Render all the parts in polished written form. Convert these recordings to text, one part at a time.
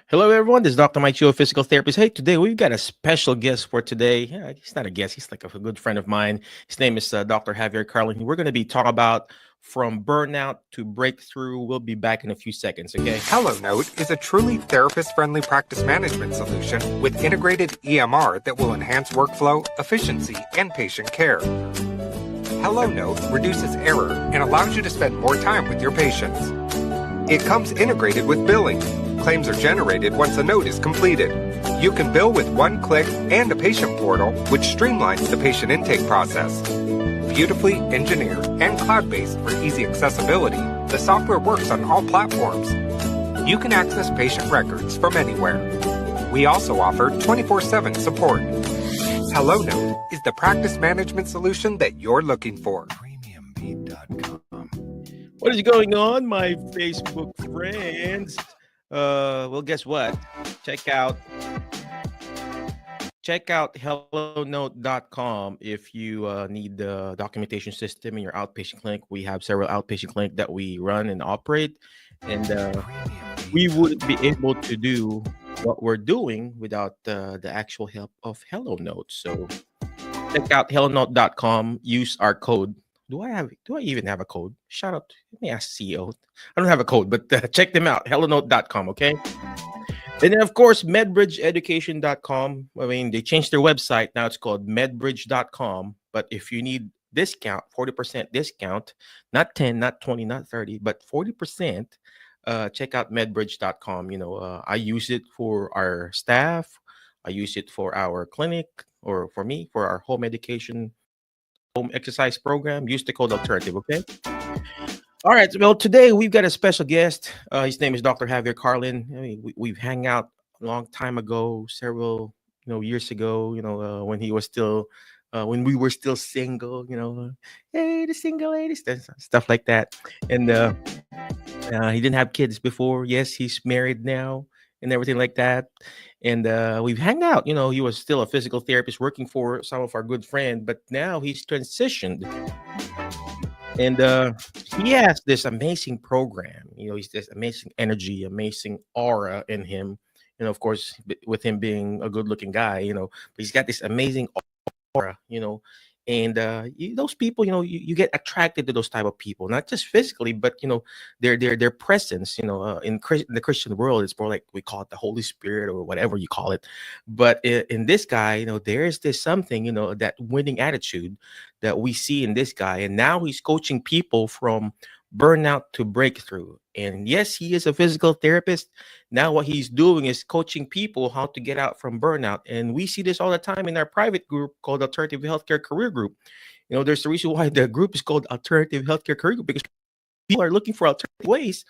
Hello, everyone. This is Dr. Mike, your physical therapist. Hey, today we've got a special guest for today. Yeah, he's not a guest; he's like a good friend of mine. His name is Dr. Javier Carlin. We're going to be talking about from burnout to breakthrough. We'll be back in a few seconds. Okay. HelloNote is a truly therapist-friendly practice management solution with integrated EMR that will enhance workflow, efficiency, and patient care. HelloNote reduces error and allows you to spend more time with your patients. It comes integrated with billing. Claims are generated once a note is completed. You can bill with one click and a patient portal, which streamlines the patient intake process. Beautifully engineered and cloud-based for easy accessibility, the software works on all platforms. You can access patient records from anywhere. We also offer 24/7 support. HelloNote is the practice management solution that you're looking for. Premiumbeat.com. What is going on, my Facebook friends? Well, guess what? Check out hellonote.com if you need the documentation system in your outpatient clinic. We have several outpatient clinics that we run and operate, and we wouldn't be able to do what we're doing without the actual help of HelloNote. So check out hellonote.com. Use our code. Do I even have a code? Shout out. Let me ask CEO. I don't have a code, but check them out. hellonote.com. Okay. And then, of course, medbridgeeducation.com. I mean, they changed their website. Now it's called medbridge.com. But if you need discount, 40% discount, not 10, not 20, not 30, but 40%, check out medbridge.com. I use it for our staff. I use it for our clinic, or for me, for our home medication, home exercise program. Use the code alternative. Okay. All right. Well, today we've got a special guest. His name is Dr. Javier Carlin. I mean, we've hung out a long time ago, several years ago. When he was still, when we were still single. Hey, the single ladies, stuff like that. And he didn't have kids before. Yes, he's married now and everything like that. And we've hung out. He was still a physical therapist working for some of our good friends, but now he's transitioned. And he has this amazing program. He's this amazing energy, amazing aura in him. Of course, with him being a good-looking guy, but he's got this amazing aura. And those people, you get attracted to those type of people, not just physically, but their presence. In the Christian world, it's more like we call it the Holy Spirit or whatever you call it. But in this guy, there is this something, that winning attitude that we see in this guy, and now he's coaching people from burnout to breakthrough. And yes, he is a physical therapist. Now what he's doing is coaching people how to get out from burnout. And we see this all the time in our private group called Alternative Healthcare Career Group. There's a reason why the group is called Alternative Healthcare Career Group, because people are looking for alternative ways,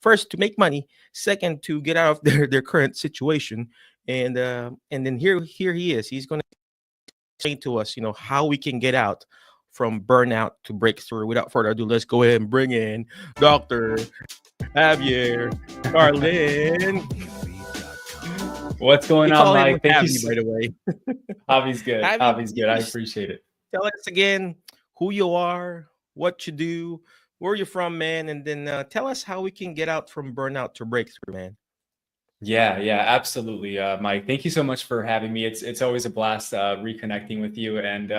first to make money, second to get out of their current situation. And then here he is. He's going to explain to us, how we can get out from burnout to breakthrough. Without further ado, let's go ahead and bring in Dr. Javier Carlin. What's going on, Mike? Thank you. By the way, Javi's good. Javi, Javi's good. I appreciate it. Tell us again who you are, what you do, where you're from, man, and then tell us how we can get out from burnout to breakthrough, man. Yeah, absolutely, Mike. Thank you so much for having me. It's always a blast reconnecting with you, and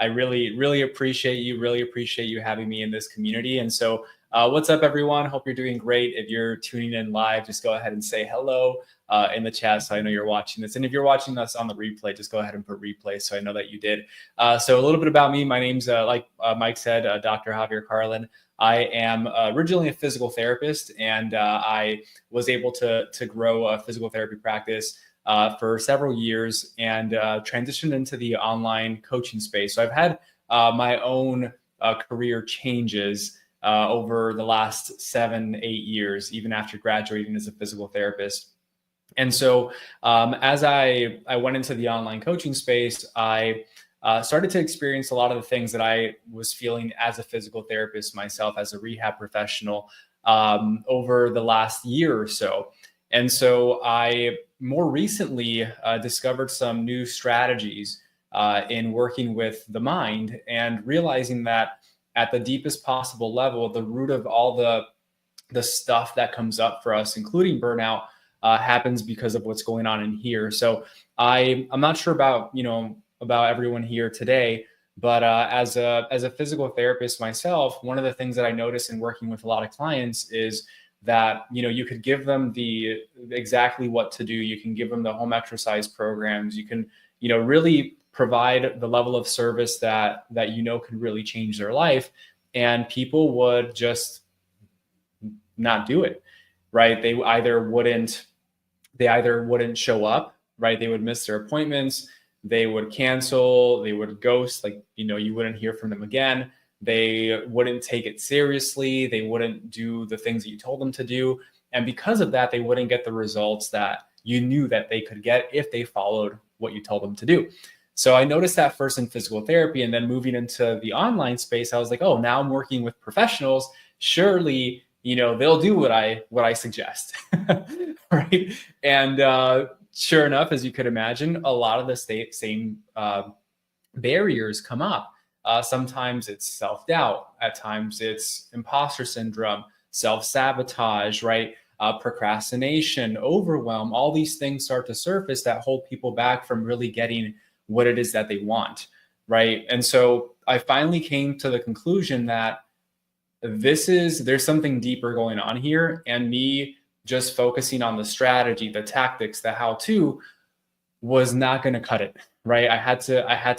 I really appreciate you. Really appreciate you having me in this community. And so, what's up, everyone? Hope you're doing great. If you're tuning in live, just go ahead and say hello in the chat, so I know you're watching this. And if you're watching us on the replay, just go ahead and put replay, so I know that you did. So a little bit about me. My name's like Mike said, Dr. Javier Carlin. I am originally a physical therapist, and I was able to grow a physical therapy practice for several years, and transitioned into the online coaching space. So I've had my own career changes over the last 7-8 years, even after graduating as a physical therapist. And so as I went into the online coaching space, I started to experience a lot of the things that I was feeling as a physical therapist myself, as a rehab professional, over the last year or so. And so I more recently discovered some new strategies in working with the mind, and realizing that at the deepest possible level, the root of all the stuff that comes up for us, including burnout, happens because of what's going on in here. So I'm not sure about, about everyone here today, but as a physical therapist myself, one of the things that I notice in working with a lot of clients is that, you could give them the exactly what to do. You can give them the home exercise programs. You can, really provide the level of service that could really change their life, and people would just not do it, right? They either wouldn't show up, right? They would miss their appointments, they would cancel, they would ghost, like, you wouldn't hear from them again. They wouldn't take it seriously, they wouldn't do the things that you told them to do, and because of that, they wouldn't get the results that you knew that they could get if they followed what you told them to do. So I noticed that first in physical therapy, and then moving into the online space, I was like, oh, now I'm working with professionals. Surely, they'll do what I suggest, right? And sure enough, as you could imagine, a lot of the same barriers come up. Sometimes it's self-doubt. At times it's imposter syndrome, self-sabotage, right? Procrastination, overwhelm. All these things start to surface that hold people back from really getting what it is that they want, right? And so I finally came to the conclusion that there's something deeper going on here, and me just focusing on the strategy, the tactics, the how-to was not going to cut it, right? I had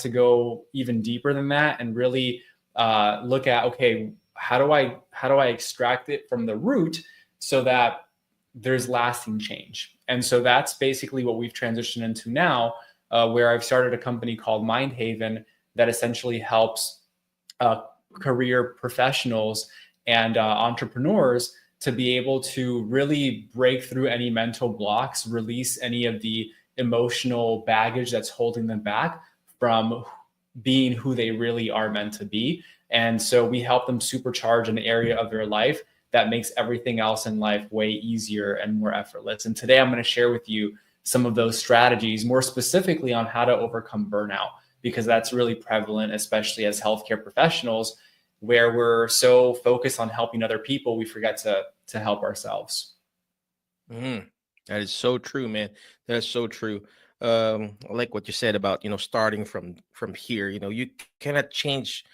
to go even deeper than that and really look at, okay, how do I extract it from the root so that there's lasting change? And so that's basically what we've transitioned into now, where I've started a company called Mind Haven that essentially helps career professionals and entrepreneurs to be able to really break through any mental blocks, release any of the emotional baggage that's holding them back from being who they really are meant to be. And so we help them supercharge an area of their life that makes everything else in life way easier and more effortless. And today I'm going to share with you some of those strategies, more specifically on how to overcome burnout, because that's really prevalent, especially as healthcare professionals, where we're so focused on helping other people, we forget to help ourselves. That is so true, man. That's so true. I like what you said about, starting from here. You cannot change.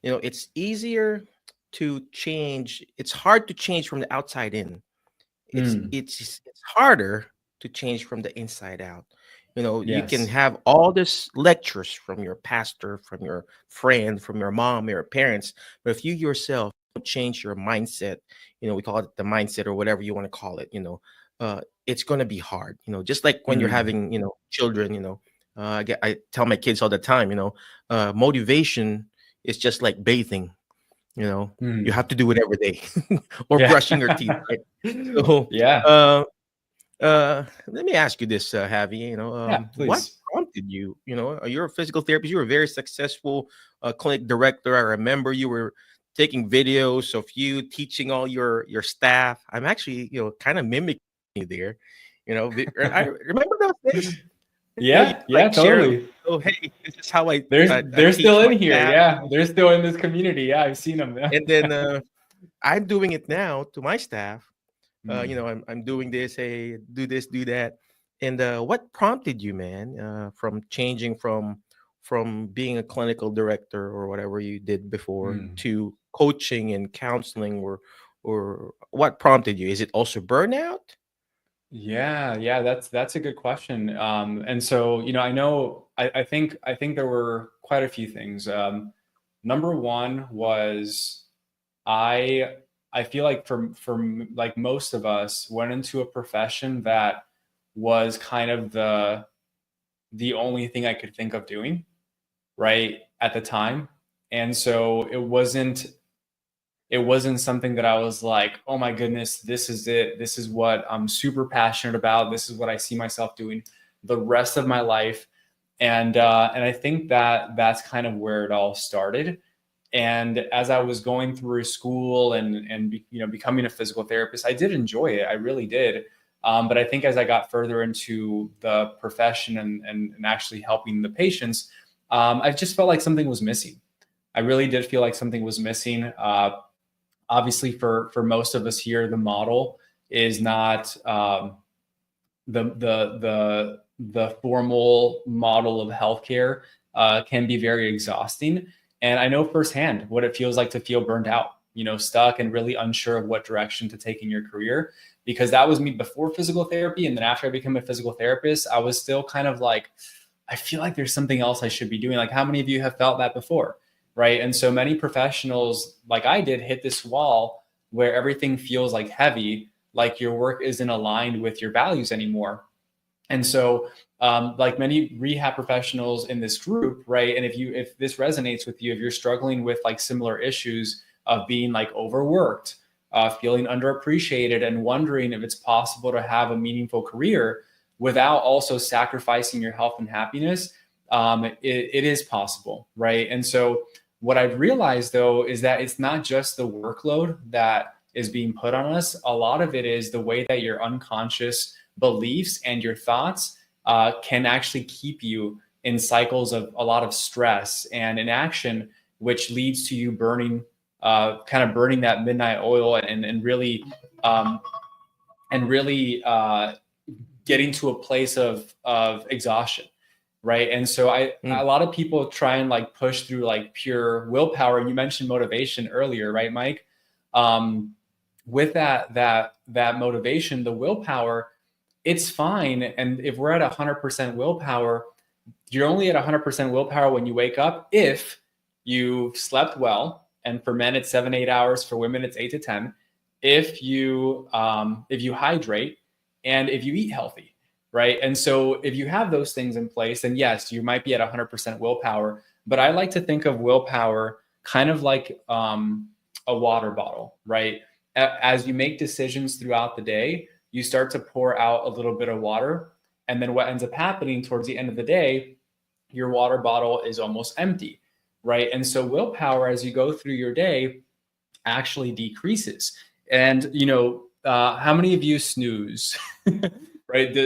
It's easier to change. It's hard to change from the outside in. It's harder to change from the inside out. You can Yes. have all this lectures from your pastor, from your friend, from your mom, your parents, but if you yourself don't change your mindset, we call it the mindset or whatever you want to call it, it's going to be hard. Just like when you're having, children, I tell my kids all the time, motivation is just like bathing. You have to do it every day, or brushing your teeth, right? So, Yeah. let me ask you this, Javi. Yeah, What please. prompted you? You're a physical therapist. You were a very successful clinic director. I remember you were taking videos of you teaching all your staff. I'm actually, kind of mimicking you there. I remember those days. You Yeah, like share. totally. Oh, hey, this is how I They're teach still my in here. staff. Yeah, they're still in this community. Yeah, I've seen them. And then I'm doing it now to my staff. Mm. I'm doing this, hey, do this, do that. And what prompted you, man, from changing from being a clinical director or whatever you did before Mm. to coaching and counseling, or what prompted you? Is it also burnout? Yeah, that's a good question. And so, I think there were quite a few things. Number one was I I feel like like most of us went into a profession that was kind of the only thing I could think of doing, right, at the time. And so it wasn't something that I was like, oh my goodness, this is it. This is what I'm super passionate about. This is what I see myself doing the rest of my life. And I think that that's kind of where it all started. And as I was going through school and becoming a physical therapist, I did enjoy it. I really did. But I think as I got further into the profession and actually helping the patients, I just felt like something was missing. I really did feel like something was missing. Obviously, for most of us here, the model is not the formal model of healthcare can be very exhausting. And I know firsthand what it feels like to feel burned out, stuck and really unsure of what direction to take in your career, because that was me before physical therapy. And then after I became a physical therapist, I was still kind of like, I feel like there's something else I should be doing. Like, how many of you have felt that before? Right. And so many professionals, like I did, hit this wall where everything feels like heavy, like your work isn't aligned with your values anymore. And so like many rehab professionals in this group, right? And if this resonates with you, if you're struggling with like similar issues of being like overworked, feeling underappreciated, and wondering if it's possible to have a meaningful career without also sacrificing your health and happiness, it is possible, right? And so what I've realized though is that it's not just the workload that is being put on us. A lot of it is the way that your unconscious beliefs and your thoughts can actually keep you in cycles of a lot of stress and inaction, which leads to you burning that midnight oil and really getting to a place of exhaustion. Right. And so a lot of people try and like push through like pure willpower. And you mentioned motivation earlier, right, Mike? With that motivation, the willpower, it's fine. And if we're at 100% willpower, you're only at 100% willpower when you wake up if you slept well. And for men, it's 7-8 hours. For women, it's 8 to 10. If you hydrate and if you eat healthy, right? And so if you have those things in place, then yes, you might be at 100% willpower. But I like to think of willpower kind of like a water bottle, right? As you make decisions throughout the day, you start to pour out a little bit of water. And then what ends up happening towards the end of the day, your water bottle is almost empty, right? And so willpower, as you go through your day, actually decreases. And, how many of you snooze, right?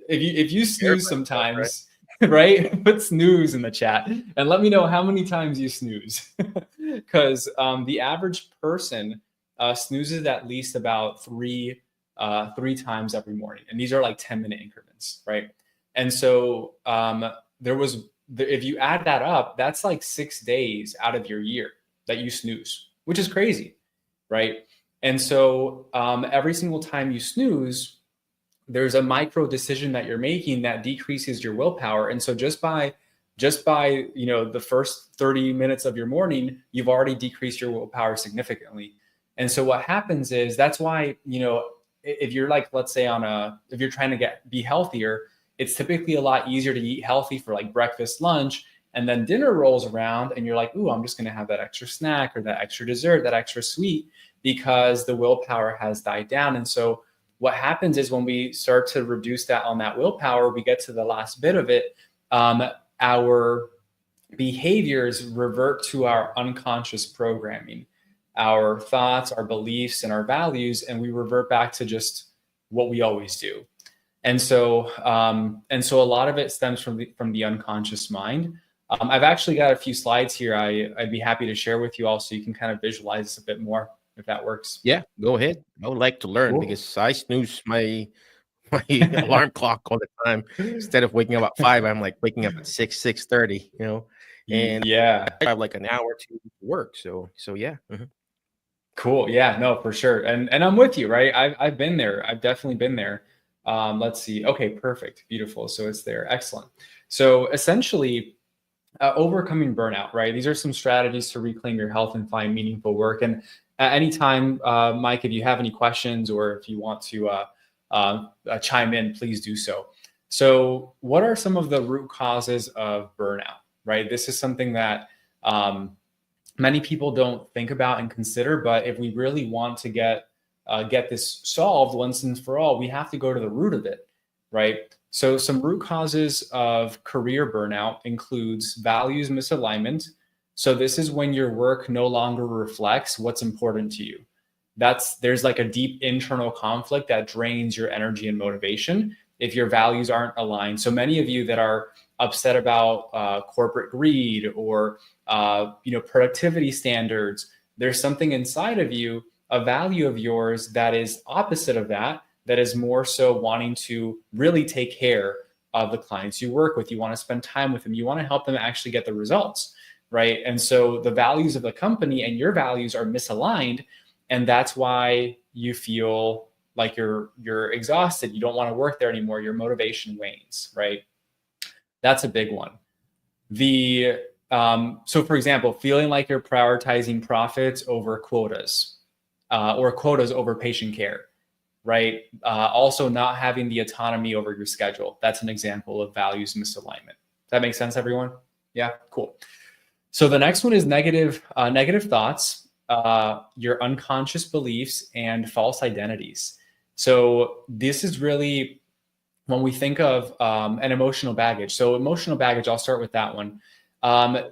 If you snooze sometimes, right? Put snooze in the chat and let me know how many times you snooze. Because the average person snoozes at least about three times every morning. And these are like 10-minute increments, right? And so if you add that up, that's like 6 days out of your year that you snooze, which is crazy, right? And so every single time you snooze, there's a micro decision that you're making that decreases your willpower. And so just by the first 30 minutes of your morning, you've already decreased your willpower significantly. And so what happens is, that's why, if you're like, let's say if you're trying to be healthier, it's typically a lot easier to eat healthy for like breakfast, lunch, and then dinner rolls around and you're like, ooh, I'm just going to have that extra snack or that extra dessert, that extra sweet, because the willpower has died down. And so what happens is when we start to reduce that on that willpower, we get to the last bit of it, our behaviors revert to our unconscious programming, our thoughts, our beliefs, and our values, and we revert back to just what we always do. And so a lot of it stems from the unconscious mind. I've actually got a few slides here. I'd be happy to share with you all so you can kind of visualize this a bit more, if that works. Yeah, go ahead. I would like to learn because I snooze my alarm clock all the time. Instead of waking up at 5, I'm like waking up at 6:30, and yeah, I have like an hour or two to work. So yeah. Mm-hmm. Cool. Yeah, no, for sure. And I'm with you, right? I've been there. I've definitely been there. Let's see. Okay, perfect. Beautiful. So it's there. Excellent. So essentially, overcoming burnout, right? These are some strategies to reclaim your health and find meaningful work. And at any time, Mike, if you have any questions or if you want to chime in, please do so. So what are some of the root causes of burnout, right? This is something that many people don't think about and consider, but if we really want to get this solved once and for all, we have to go to the root of it, right? So some root causes of career burnout includes values misalignment. So this is when your work no longer reflects what's important to you. There's like a deep internal conflict that drains your energy and motivation if your values aren't aligned. So many of you that are upset about corporate greed or productivity standards, there's something inside of you, a value of yours that is opposite of that that is more so wanting to really take care of the clients you work with. You want to spend time with them. You want to help them actually get the results, right? And so the values of the company and your values are misaligned, and that's why you feel like you're exhausted. You don't want to work there anymore. Your motivation wanes, right? That's a big one. So for example, feeling like you're prioritizing profits over quotas, or quotas over patient care, right? Also not having the autonomy over your schedule. That's an example of values misalignment. Does that make sense, everyone? Yeah, cool. So the next one is negative thoughts, your unconscious beliefs and false identities. So this is really when we think of an emotional baggage. So emotional baggage, I'll start with that one.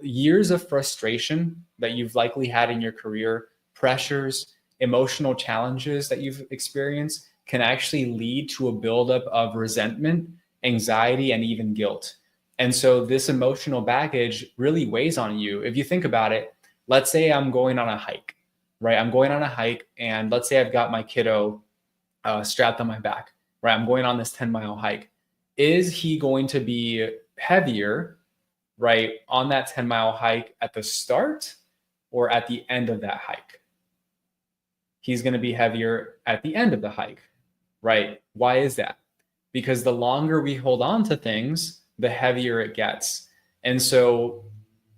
Years of frustration that you've likely had in your career, pressures, emotional challenges that you've experienced can actually lead to a buildup of resentment, anxiety, and even guilt. And so this emotional baggage really weighs on you. If you think about it, let's say I'm going on a hike, right? I'm going on a hike, and let's say I've got my kiddo strapped on my back, right? I'm going on this 10-mile hike. Is he going to be heavier, right, on that 10-mile hike at the start or at the end of that hike? He's going to be heavier at the end of the hike, right? Why is that? Because the longer we hold on to things, the heavier it gets. And so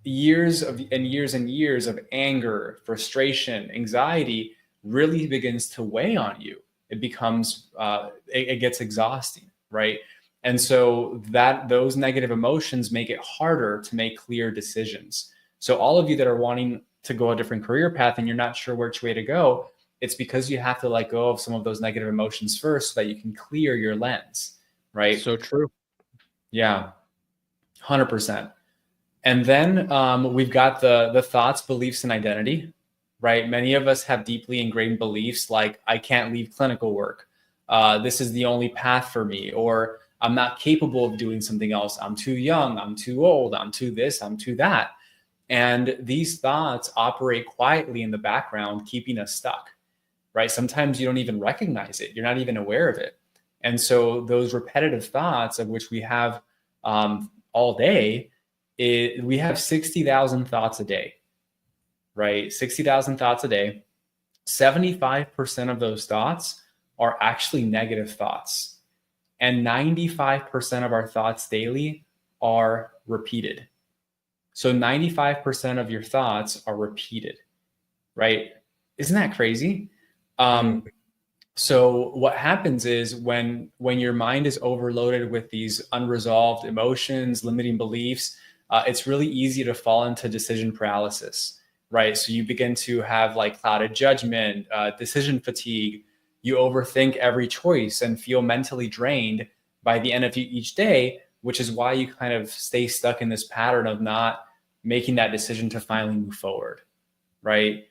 years and years of anger, frustration, anxiety really begins to weigh on you. It becomes, it gets exhausting, right? And so those negative emotions make it harder to make clear decisions. So all of you that are wanting to go a different career path and you're not sure which way to go, it's because you have to let go of some of those negative emotions first so that you can clear your lens, right? So true. Yeah, 100%. And then we've got the thoughts, beliefs, and identity, right? Many of us have deeply ingrained beliefs like, I can't leave clinical work. This is the only path for me, or I'm not capable of doing something else. I'm too young. I'm too old. I'm too this. I'm too that. And these thoughts operate quietly in the background, keeping us stuck, right? Sometimes you don't even recognize it. You're not even aware of it. And so those repetitive thoughts, of which we have all day, we have 60,000 thoughts a day, right? 60,000 thoughts a day. 75% of those thoughts are actually negative thoughts. And 95% of our thoughts daily are repeated. So 95% of your thoughts are repeated, right? Isn't that crazy? So what happens is when your mind is overloaded with these unresolved emotions, limiting beliefs, it's really easy to fall into decision paralysis, right? So you begin to have like clouded judgment, decision fatigue. You overthink every choice and feel mentally drained by the end of each day, which is why you kind of stay stuck in this pattern of not making that decision to finally move forward, right?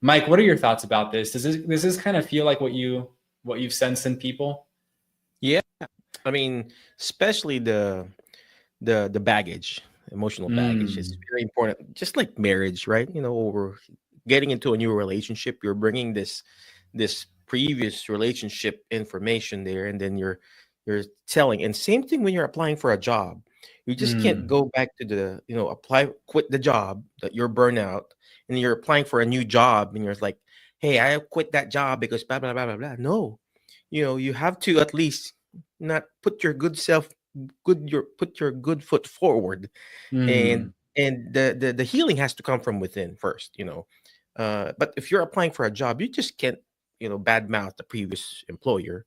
Mike, what are your thoughts about this? Does this kind of feel like what you've sensed in people? Yeah, I mean, especially the baggage, emotional baggage is very important. Just like marriage, right? You know, or getting into a new relationship, you're bringing this previous relationship information there, and then you're telling. And same thing when you're applying for a job. You just can't go back to quit the job that you're burnout, and you're applying for a new job, and you're like, hey, I quit that job because blah blah blah blah blah. No, you have to at least not put your good foot forward, and the healing has to come from within first. But if you're applying for a job, you just can't badmouth the previous employer.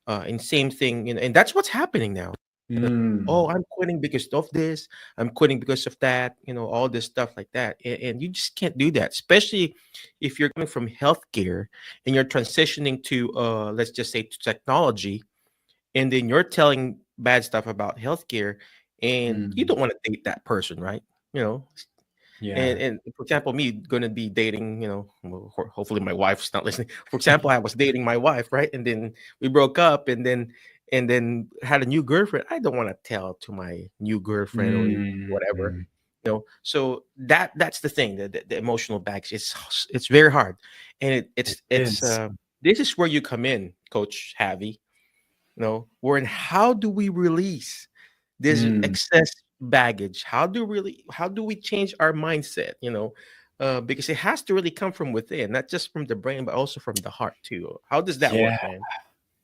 And same thing, and that's what's happening now. Oh, I'm quitting because of this. I'm quitting because of that. All this stuff like that, and you just can't do that, especially if you're coming from healthcare and you're transitioning to, let's just say, to technology, and then you're telling bad stuff about healthcare, and you don't want to date that person, right? Yeah. And for example, me gonna be dating, hopefully my wife's not listening. For example, I was dating my wife, right? And then we broke up, and then had a new girlfriend. I don't want to tell to my new girlfriend or whatever. So that's the thing, the emotional baggage. It's very hard, and it's this is where you come in, Coach Javi. We're in how do we release this excess baggage? How do we change our mindset? Because it has to really come from within, not just from the brain, but also from the heart too. How does that work, man?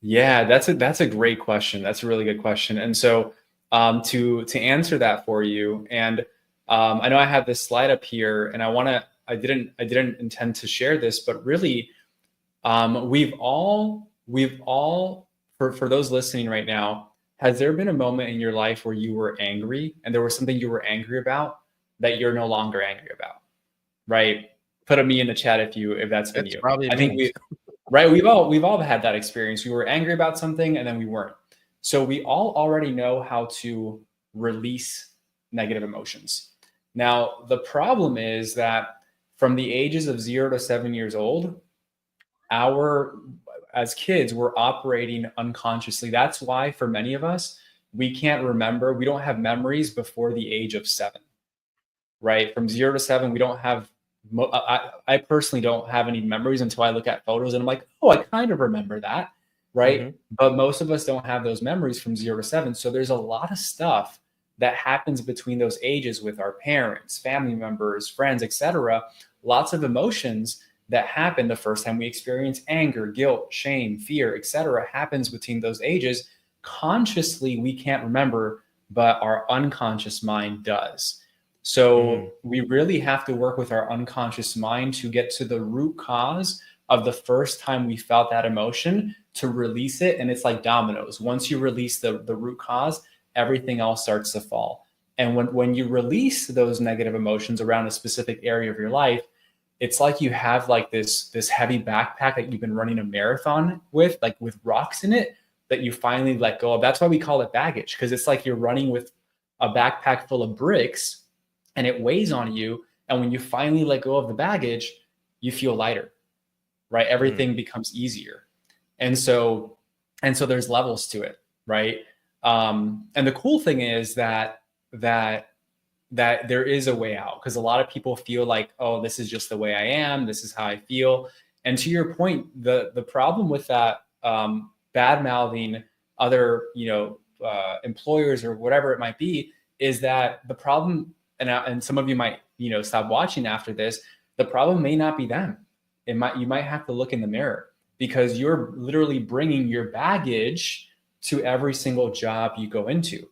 Yeah, that's a great question. That's a really good question. And so to answer that for you, and I know I have this slide up here, and I didn't intend to share this, but really, we've all for those listening right now, has there been a moment in your life where you were angry and there was something you were angry about that you're no longer angry about? Right? Put a me in the chat if that's been you. Probably I think we've all had that experience. We were angry about something and then we weren't. So we all already know how to release negative emotions. Now, the problem is that from the ages of 0 to 7 years old, as kids, we're operating unconsciously. That's why for many of us, we can't remember. We don't have memories before the age of 7, right? From 0 to 7, we don't have, I personally don't have any memories until I look at photos and I'm like, oh, I kind of remember that, right? Mm-hmm. But most of us don't have those memories from 0 to 7. So there's a lot of stuff that happens between those ages with our parents, family members, friends, etc. Lots of emotions that happen the first time we experience anger, guilt, shame, fear, etc. happens between those ages. Consciously, we can't remember, but our unconscious mind does. So we really have to work with our unconscious mind to get to the root cause of the first time we felt that emotion, to release it. And it's like dominoes. Once you release the root cause, everything else starts to fall. And when you release those negative emotions around a specific area of your life, it's like you have like this heavy backpack that you've been running a marathon with, like with rocks in it, that you finally let go of. That's why we call it baggage, because it's like you're running with a backpack full of bricks and it weighs on you. And when you finally let go of the baggage, you feel lighter, right? Everything becomes easier. And so there's levels to it, right? And the cool thing is that there is a way out, because a lot of people feel like, oh, this is just the way I am. This is how I feel. And to your point, the problem with that, bad mouthing other, employers or whatever it might be, is that the problem, and some of you might, stop watching after this. The problem may not be them. You might have to look in the mirror, because you're literally bringing your baggage to every single job you go into.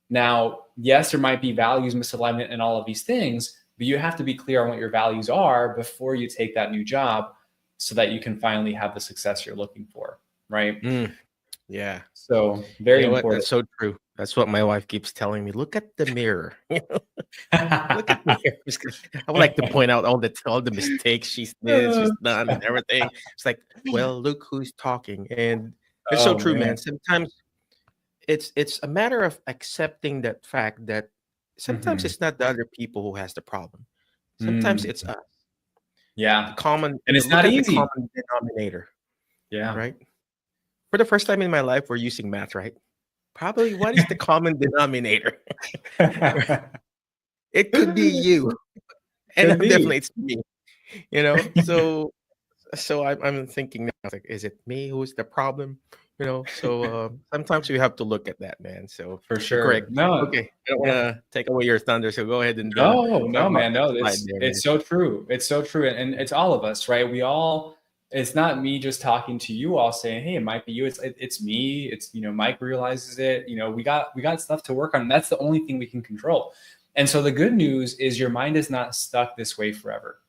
Now, yes, there might be values misalignment and all of these things, but you have to be clear on what your values are before you take that new job, so that you can finally have the success you're looking for, right? Yeah. So very important. That's so true. That's what my wife keeps telling me. Look at the mirror. Look at the mirror. I would like to point out all the mistakes she's done and everything. It's like, well, look who's talking. And it's so true, man. Sometimes it's a matter of accepting that fact that sometimes it's not the other people who has the problem. Sometimes it's us. Yeah. And it's not easy. The common denominator. Yeah. Right. For the first time in my life, we're using math, right? Probably what is the common denominator? It could be you. And definitely it's me. So I'm thinking now, like, is it me who's the problem? So sometimes we have to look at that, man. So for sure. Correct. No. Okay. I don't want to take away your thunder. So go ahead and no, man. No, it's so true. It's so true. And it's all of us, right? It's not me just talking to you all saying, hey, it might be you. It's me. It's, Mike realizes it. We got stuff to work on. And that's the only thing we can control. And so the good news is your mind is not stuck this way forever,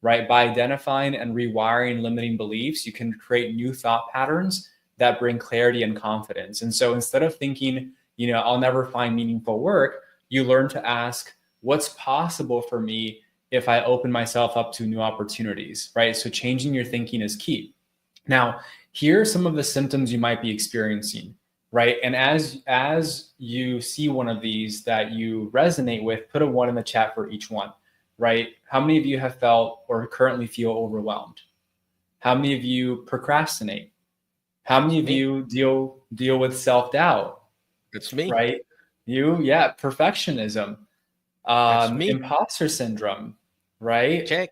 right? By identifying and rewiring limiting beliefs, you can create new thought patterns that bring clarity and confidence. And so instead of thinking, I'll never find meaningful work, you learn to ask, what's possible for me if I open myself up to new opportunities, right? So changing your thinking is key. Now, here are some of the symptoms you might be experiencing, right? And as you see one of these that you resonate with, put a 1 in the chat for each one, right? How many of you have felt or currently feel overwhelmed? How many of you procrastinate? How many of you deal with self-doubt? It's me. Right? Perfectionism. Imposter syndrome, right?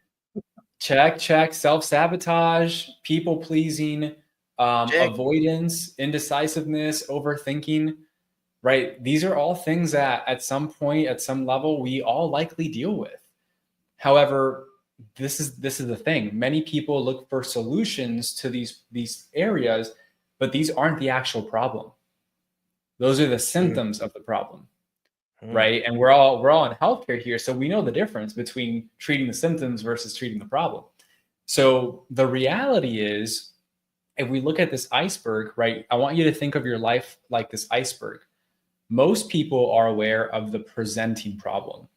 Check. Self-sabotage, people pleasing, Check. avoidance, indecisiveness, overthinking, right? These are all things that at some point, at some level, we all likely deal with. However, this is the thing. Many people look for solutions to these areas, but these aren't the actual problem. Those are the symptoms of the problem, right? And we're all in healthcare here, so we know the difference between treating the symptoms versus treating the problem. So the reality is, if we look at this iceberg, right? I want you to think of your life like this iceberg. Most people are aware of the presenting problem.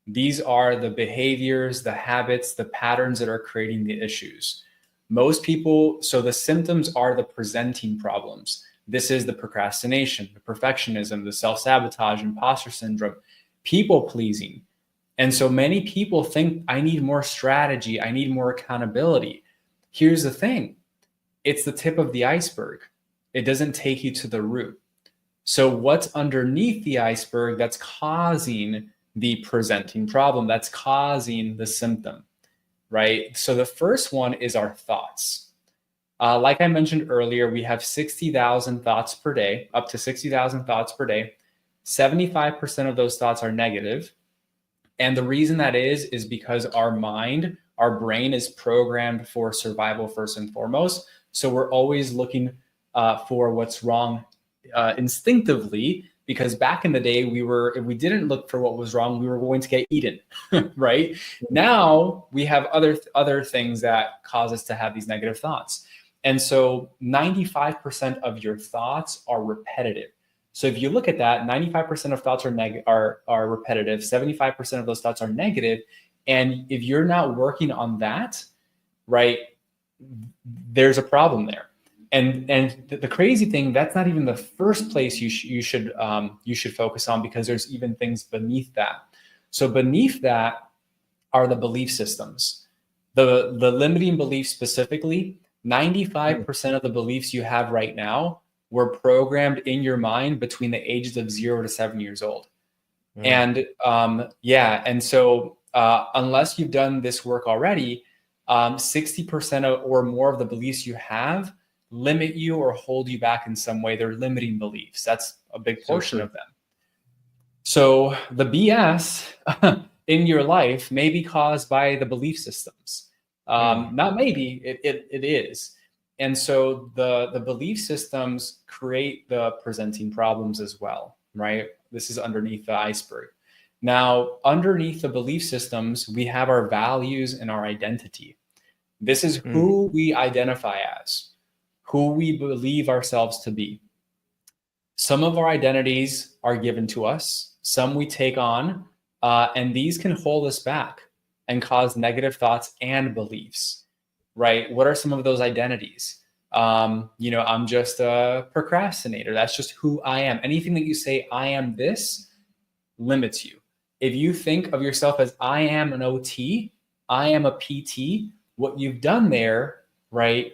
These are the behaviors, the habits, the patterns that are creating the issues. Most people, so the symptoms are the presenting problems. This is the procrastination, the perfectionism, the self-sabotage, imposter syndrome, people pleasing. And so many people think, I need more strategy, I need more accountability. Here's the thing. It's the tip of the iceberg. It doesn't take you to the root. So what's underneath the iceberg that's causing the presenting problem, that's causing the symptom, right? So the first one is our thoughts. Like I mentioned earlier, we have 60,000 thoughts per day, up to 60,000 thoughts per day. 75% of those thoughts are negative. And the reason that is because our mind, our brain is programmed for survival first and foremost. So we're always looking for what's wrong instinctively, because back in the day, if we didn't look for what was wrong, we were going to get eaten, right? Now we have other things that cause us to have these negative thoughts. And so 95% of your thoughts are repetitive. So if you look at that, 95% of thoughts are repetitive, 75% of those thoughts are negative. And if you're not working on that, right, there's a problem there. And the crazy thing, that's not even the first place you should focus on, because there's even things beneath that. So beneath that are the belief systems. The limiting beliefs specifically, 95% of the beliefs you have right now were programmed in your mind between the ages of 0 to 7 years old. And and so unless you've done this work already, 60% or more of the beliefs you have limit you or hold you back in some way. They're limiting beliefs. That's a big portion of them. So the BS in your life may be caused by the belief systems. Not maybe, it is. And so the belief systems create the presenting problems as well, right? This is underneath the iceberg. Now, underneath the belief systems, we have our values and our identity. This is who we identify as, who we believe ourselves to be. Some of our identities are given to us, some we take on, and these can hold us back and cause negative thoughts and beliefs, right? What are some of those identities? I'm just a procrastinator. That's just who I am. Anything that you say, I am this, limits you. If you think of yourself as I am an OT, I am a PT, what you've done there, right,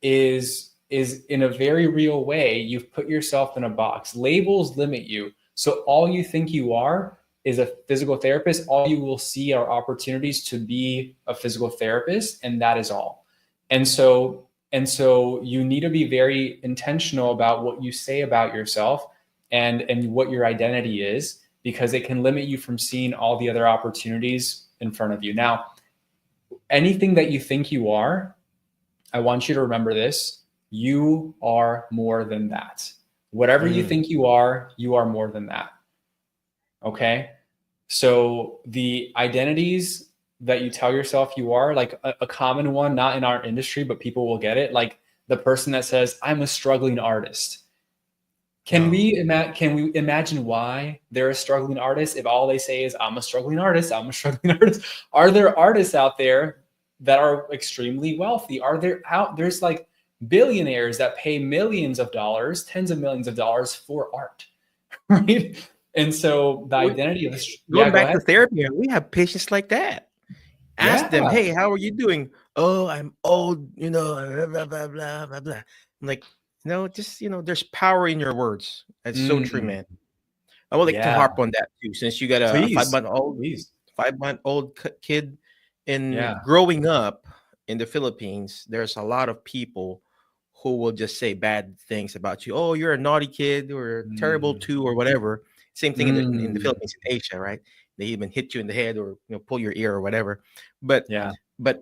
is in a very real way, you've put yourself in a box. Labels limit you. So all you think you are is a physical therapist. All you will see are opportunities to be a physical therapist, and that is all. And so you need to be very intentional about what you say about yourself and what your identity is, because it can limit you from seeing all the other opportunities in front of you. Now, anything that you think you are, I want you to remember this. You are more than that. Whatever you think you are more than that. Okay? So the identities that you tell yourself you are, like a common one, not in our industry, but people will get it. Like the person that says, I'm a struggling artist. Can we imagine why they're a struggling artist if all they say is, I'm a struggling artist, I'm a struggling artist? Are there artists out there that are extremely wealthy? There's like billionaires that pay millions of dollars, tens of millions of dollars for art, right? And so the identity of this, going back to therapy, we have patients like that. Ask them, hey, how are you doing? Oh, I'm old, blah, blah, blah, blah, blah. I'm like, there's power in your words. That's so true, man. I would like to harp on that too, since you got a 5-month-old kid, Yeah. In growing up in the Philippines, there's a lot of people who will just say bad things about you. Oh, you're a naughty kid or terrible Mm. too, or whatever. Same thing in the Mm. Philippines, in Asia, right? They even hit you in the head or pull your ear or whatever. But Yeah. but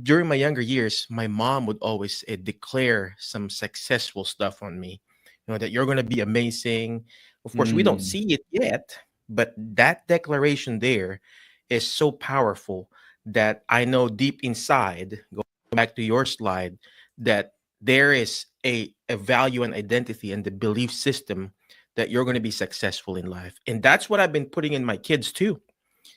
during my younger years, my mom would always declare some successful stuff on me. That you're going to be amazing. Of course, we don't Mm. see it yet, but that declaration there is so powerful that I know deep inside, going back to your slide, that there is a value and identity and the belief system that you're going to be successful in life. And that's what I've been putting in my kids too.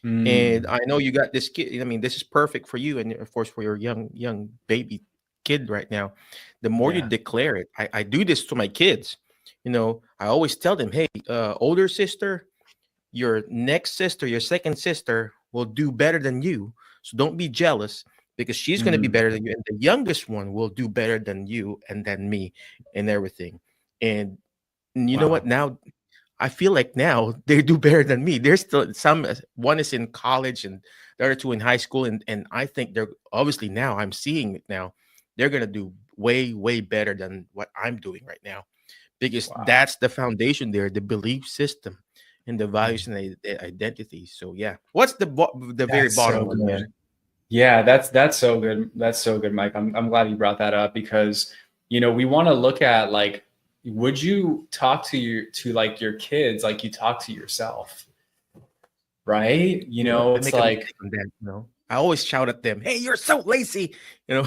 And Mm. I know you got this kid. I mean, this is perfect for you, and of course for your young baby kid right now. The more you Yeah. declare it, I do this to my kids. I always tell them, hey, older sister, your next sister, your second sister will do better than you. So don't be jealous because she's going to be Mm. better than you. And the youngest one will do better than you and than me and everything. And you know what? Wow. Now I feel like now they do better than me. There's still some, one is in college and the other two in high school. And I think they're obviously now, I'm seeing it now, they're going to do way, way better than what I'm doing right now because Wow. that's the foundation there, the belief system and the values and the identity. So yeah, what's the very That's so bottom line there? good. Yeah, that's so good. That's so good, Mike. I'm glad you brought that up because we want to look at like, would you talk to like your kids like you talk to yourself, right? You know, I It's make a like mistake on that. I always shout at them, "Hey, you're so lazy!" So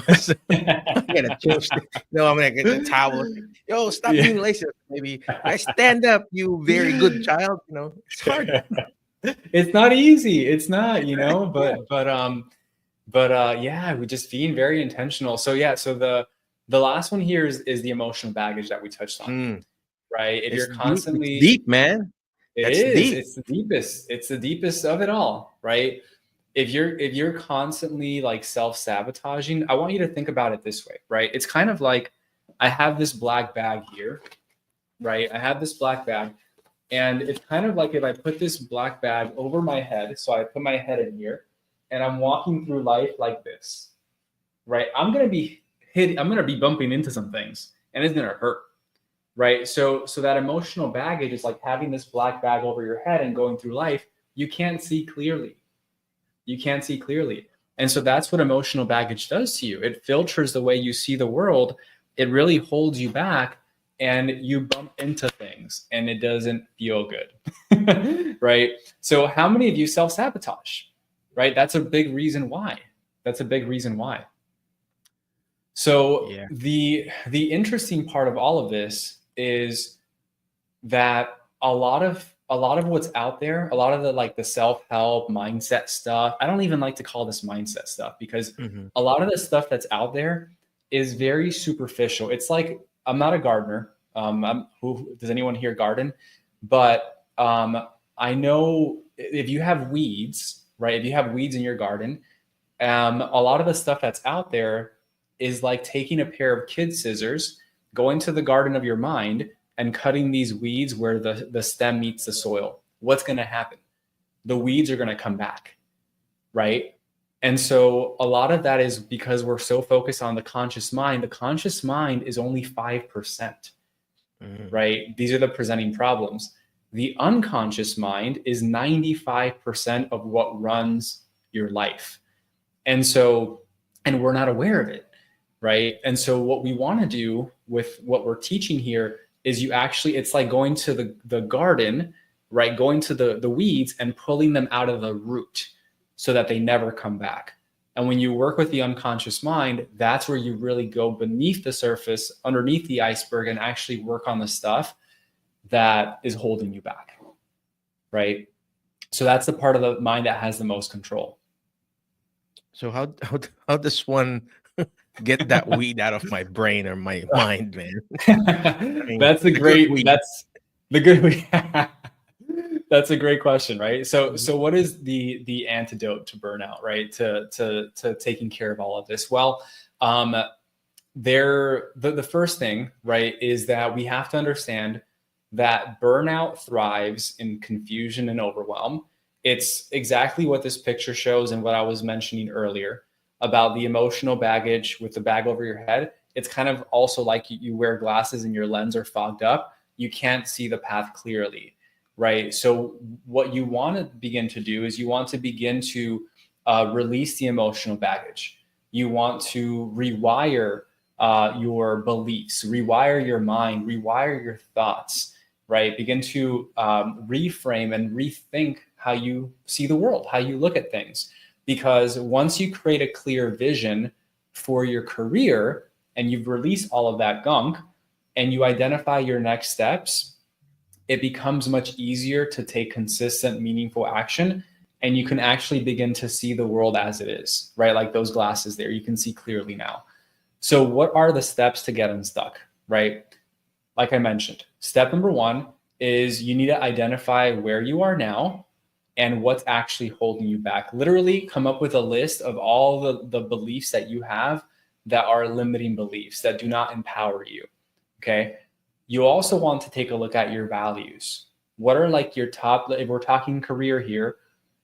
I gotta change. I'm gonna get the towel. Yo, stop yeah. being lazy. Maybe I stand up, you very good child. It's hard. It's not easy. It's not, Yeah. but yeah, we're just being very intentional. So yeah, so the last one here is the emotional baggage that we touched on, Mm, right? If it's you're deep. It's constantly deep, man. It That's is. deep. It's the deepest. It's the deepest of it all, right? If you're constantly like self-sabotaging, I want you to think about it this way, right? It's kind of like I have this black bag here, right? I have this black bag, and it's kind of like if I put this black bag over my head, so I put my head in here, and I'm walking through life like this, right? I'm gonna be bumping into some things, and it's gonna hurt, right? So that emotional baggage is like having this black bag over your head and going through life. You can't see clearly. You can't see clearly. And so that's what emotional baggage does to you. It filters the way you see the world. It really holds you back and you bump into things and it doesn't feel good. Right? So how many of you self-sabotage? Right? That's a big reason why. That's a big reason why. So Yeah. the interesting part of all of this is that a lot of what's out there, a lot of the self-help mindset stuff, I don't even like to call this mindset stuff because Hmm. a lot of the stuff that's out there is very superficial. It's like, I'm not a gardener. Does anyone here garden? But I know if you have weeds, right? If you have weeds in your garden, a lot of the stuff that's out there is like taking a pair of kid scissors, going to the garden of your mind and cutting these weeds where the stem meets the soil. What's going to happen? The weeds are going to come back, right? And so a lot of that is because we're so focused on the conscious mind. The conscious mind is only 5%, right? These are the presenting problems. The unconscious mind is 95% of what runs your life. And we're not aware of it, right? And so what we want to do with what we're teaching here is it's like going to the garden, right? Going to the weeds and pulling them out of the root so that they never come back. And when you work with the unconscious mind, that's where you really go beneath the surface, underneath the iceberg, and actually work on the stuff that is holding you back, right? So that's the part of the mind that has the most control. So how does one get that weed out of my brain or my mind, man? I mean, That's a the good great. weed. That's the good. That's a great question, right? So Mhm. what is the antidote to burnout, right? To taking care of all of this? Well, the first thing, right, is that we have to understand that burnout thrives in confusion and overwhelm. It's exactly what this picture shows and what I was mentioning earlier about the emotional baggage with the bag over your head. It's kind of also like you wear glasses and your lens are fogged up. You can't see the path clearly, right? So what you want to begin to do is you want to begin to release the emotional baggage. You want to rewire your beliefs, rewire your mind, rewire your thoughts, right? Begin to reframe and rethink how you see the world, how you look at things. Because once you create a clear vision for your career and you've released all of that gunk and you identify your next steps, it becomes much easier to take consistent, meaningful action. And you can actually begin to see the world as it is, right? Like those glasses there, you can see clearly now. So what are the steps to get unstuck, right? Like I mentioned, step number one is you need to identify where you are now and what's actually holding you back. Literally come up with a list of all the beliefs that you have that are limiting beliefs that do not empower you, okay? You also want to take a look at your values. What are like your top, if we're talking career here,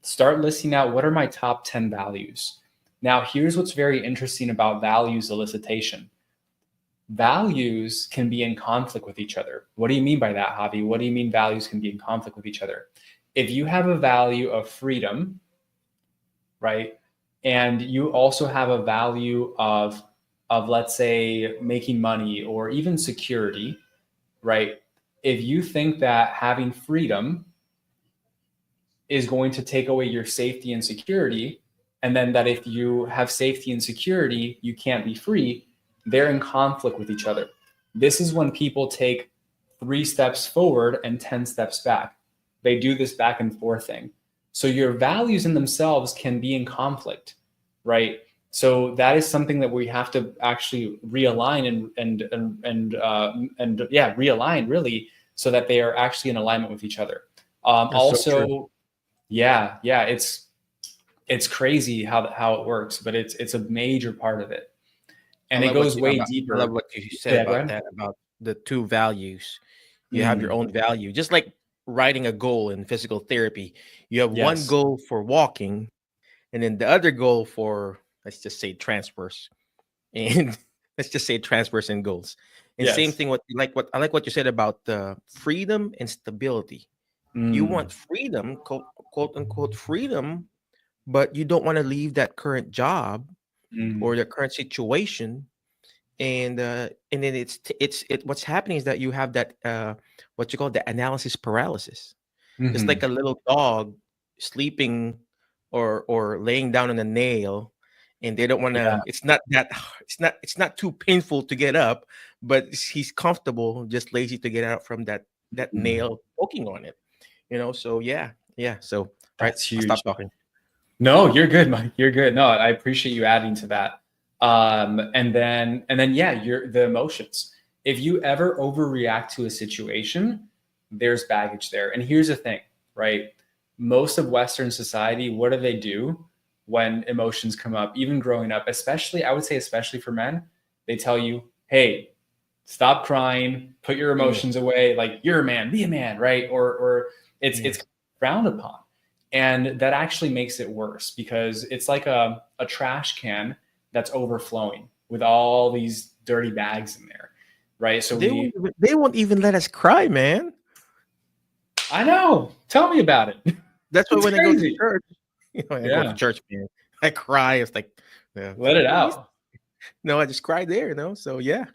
start listing out what are my top 10 values. Now, here's what's very interesting about values elicitation. Values can be in conflict with each other. What do you mean by that, Javi? What do you mean values can be in conflict with each other? If you have a value of freedom, right, and you also have a value of let's say making money or even security, right? If you think that having freedom is going to take away your safety and security, and then that if you have safety and security, you can't be free, they're in conflict with each other. This is when people take 3 steps forward and 10 steps back. They do this back and forth thing. So your values in themselves can be in conflict, right? So that is something that we have to actually realign and realign really, so that they are actually in alignment with each other. Also, yeah, it's crazy how it works, but it's a major part of it, and it goes way deeper. I love what you said about that, about the 2 values. You have your own value, just like writing a goal in physical therapy. You have one goal for walking, and then the other goal for, let's just say, transfers, and let's just say transfers and goals. And same thing. What I like what you said about freedom and stability. You want freedom, quote unquote freedom, but you don't want to leave that current job or the current situation. And then what's happening is that you have that what you call the analysis paralysis. It's like a little dog sleeping or laying down on a nail, and they don't want to. It's not too painful to get up, but he's comfortable, just lazy to get out from that nail poking on it. So yeah. So that's huge. I'll stop talking. No, you're good, Mike. You're good. No, I appreciate you adding to that. And then the emotions. If you ever overreact to a situation, there's baggage there. And here's the thing, right? Most of Western society, what do they do when emotions come up? Even growing up, especially, I would say, especially for men, they tell you, hey, stop crying, put your emotions away. Like, you're a man, be a man, right? Or it's frowned upon. And that actually makes it worse, because it's like a trash can that's overflowing with all these dirty bags in there, right? So they won't even let us cry, man. I know. Tell me about it. That's why when I go to church, I go to church, man, I cry. It's like, let it out. No, I just cried there, So yeah.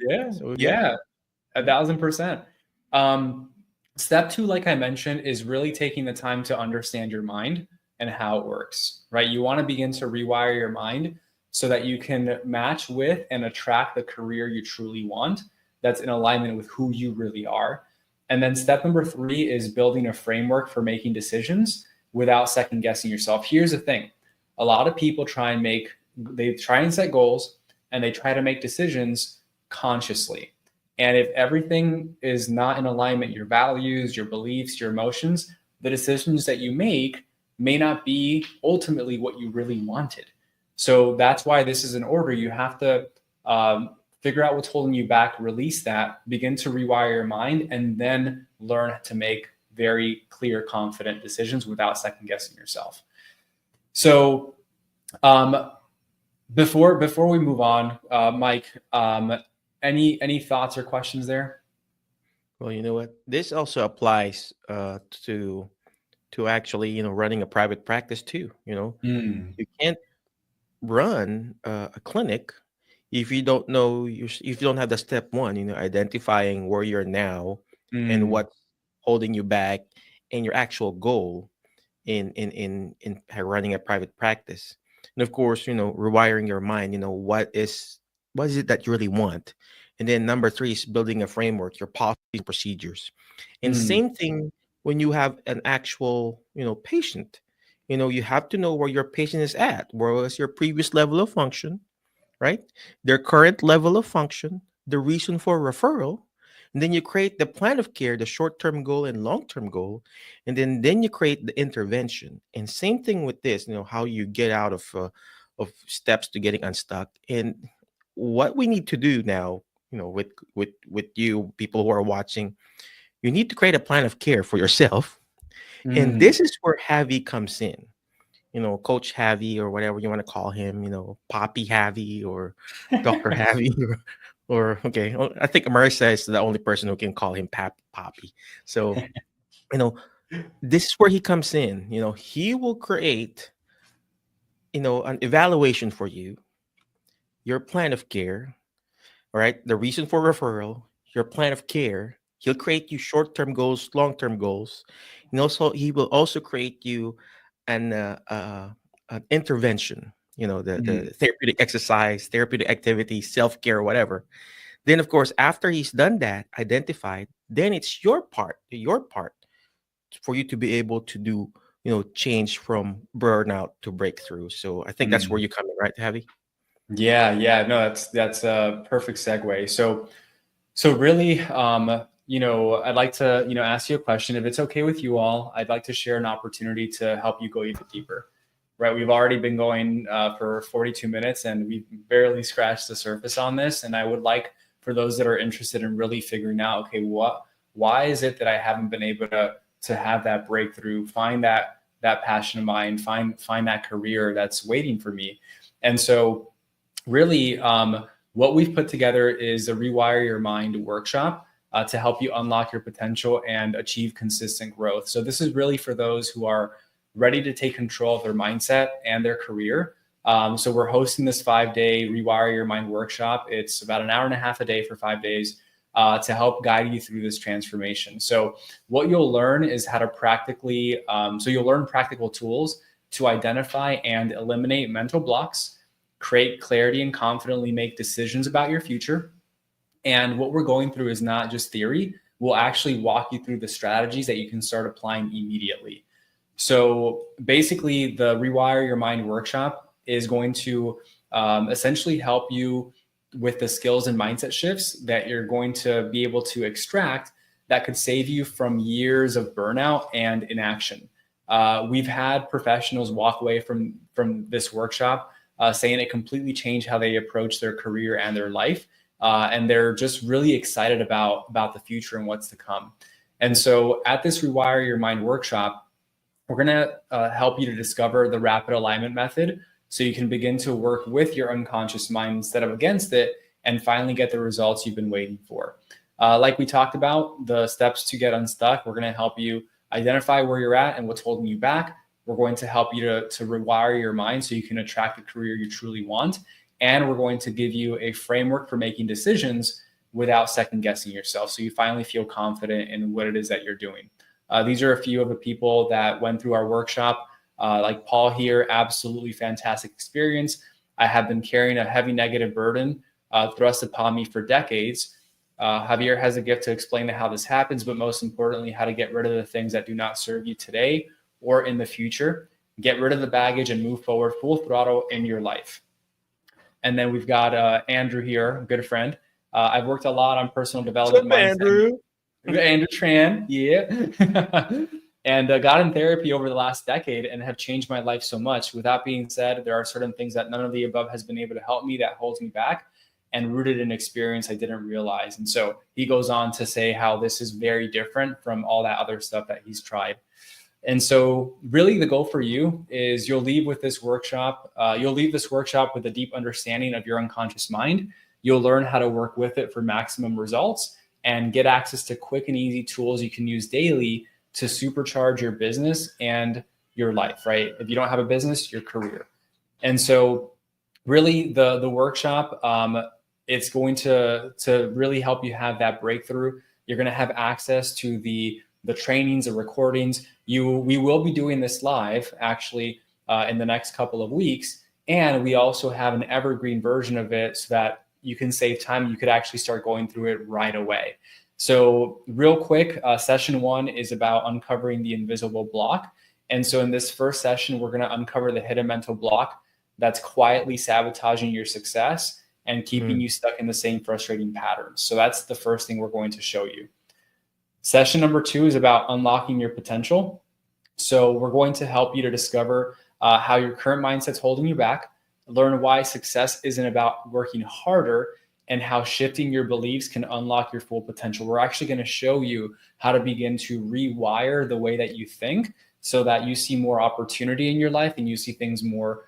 1,000%. Step 2, like I mentioned, is really taking the time to understand your mind and how it works, right? You want to begin to rewire your mind so that you can match with and attract the career you truly want that's in alignment with who you really are. And then step number 3 is building a framework for making decisions without second guessing yourself. Here's the thing. A lot of people try and set goals, and they try to make decisions consciously. And if everything is not in alignment, your values, your beliefs, your emotions, the decisions that you make may not be ultimately what you really wanted. So that's why this is an order. You have to figure out what's holding you back, release that, begin to rewire your mind, and then learn to make very clear, confident decisions without second guessing yourself. So before we move on, Mike, any thoughts or questions there? Well, you know what? This also applies to actually, running a private practice too. Mm, You can't run a clinic if you don't know if you don't have the step one, identifying where you're now and mm, what's holding you back and your actual goal in running a private practice. And of course, rewiring your mind, what is it that you really want? And then number three is building a framework, your policies and procedures. And mm, same thing when you have an actual, patient. You have to know where your patient is at. Where was your previous level of function, right? Their current level of function, the reason for referral, and then you create the plan of care, the short-term goal and long-term goal, and then you create the intervention. And same thing with this, how you get out of steps to getting unstuck. And what we need to do now, with you people who are watching, you need to create a plan of care for yourself. And mm. this is where Javi comes in. Coach Javi or whatever you want to call him, Poppy Javi or Dr. Javi or okay. I think Marissa is the only person who can call him Poppy. So, you know, this is where he comes in. He will create, an evaluation for you, your plan of care, all right? The reason for referral, your plan of care. He'll create you short-term goals, long-term goals, and also he will also create you an intervention. The Mm, therapeutic exercise, therapeutic activity, self-care, whatever. Then, of course, after he's done that, identified, then it's your part for you to be able to do, change from burnout to breakthrough. So I think that's where mm. you come in, right, Javi? Yeah, no, that's a perfect segue. So really, I'd like to, ask you a question. If it's okay with you all, I'd like to share an opportunity to help you go even deeper. Right? We've already been going for 42 minutes, and we've barely scratched the surface on this. And I would like for those that are interested in really figuring out, okay, why is it that I haven't been able to have that breakthrough, find that passion of mine, find that career that's waiting for me. And so really, what we've put together is a Rewire Your Mind workshop to help you unlock your potential and achieve consistent growth. So this is really for those who are ready to take control of their mindset and their career. So we're hosting this 5-day Rewire Your Mind workshop. It's about an hour and a half a day for 5 days to help guide you through this transformation. So what you'll learn is how to practically, so you'll learn practical tools to identify and eliminate mental blocks, create clarity and confidently make decisions about your future. And what we're going through is not just theory. We'll actually walk you through the strategies that you can start applying immediately. So basically, the Rewire Your Mind workshop is going to essentially help you with the skills and mindset shifts that you're going to be able to extract that could save you from years of burnout and inaction. We've had professionals walk away from this workshop saying it completely changed how they approach their career and their life. And they're just really excited about the future and what's to come. And so at this Rewire Your Mind workshop, we're going to help you to discover the rapid alignment method so you can begin to work with your unconscious mind instead of against it and finally get the results you've been waiting for. Like we talked about, the steps to get unstuck, we're going to help you identify where you're at and what's holding you back. We're going to help you to rewire your mind so you can attract the career you truly want. And we're going to give you a framework for making decisions without second guessing yourself. So you finally feel confident in what it is that you're doing. These are a few of the people that went through our workshop. Like Paul here, absolutely fantastic experience. I have been carrying a heavy negative burden thrust upon me for decades. Javier has a gift to explain how this happens, but most importantly, how to get rid of the things that do not serve you today or in the future. Get rid of the baggage and move forward full throttle in your life. And then we've got Andrew here, a good friend. I've worked a lot on personal development. What's up, Andrew? Andrew Tran, yeah. And got in therapy over the last decade and have changed my life so much. With that being said, there are certain things that none of the above has been able to help me that holds me back. and rooted in experience I didn't realize. And so he goes on to say how this is very different from all that other stuff that he's tried. And so really the goal for you is you'll leave this workshop with a deep understanding of your unconscious mind. You'll learn how to work with it for maximum results and get access to quick and easy tools you can use daily to supercharge your business and your life, right? If you don't have a business, your career. And so really the workshop, it's going to really help you have that breakthrough. You're going to have access to the trainings, the recordings. We will be doing this live actually in the next couple of weeks. And we also have an evergreen version of it so that you can save time. You could actually start going through it right away. So real quick, session 1 is about uncovering the invisible block. And so in this first session, we're going to uncover the hidden mental block that's quietly sabotaging your success and keeping you stuck in the same frustrating patterns. So that's the first thing we're going to show you. Session number 2 is about unlocking your potential. So we're going to help you to discover how your current mindset's holding you back, learn why success isn't about working harder, and how shifting your beliefs can unlock your full potential. We're actually going to show you how to begin to rewire the way that you think so that you see more opportunity in your life and you see things more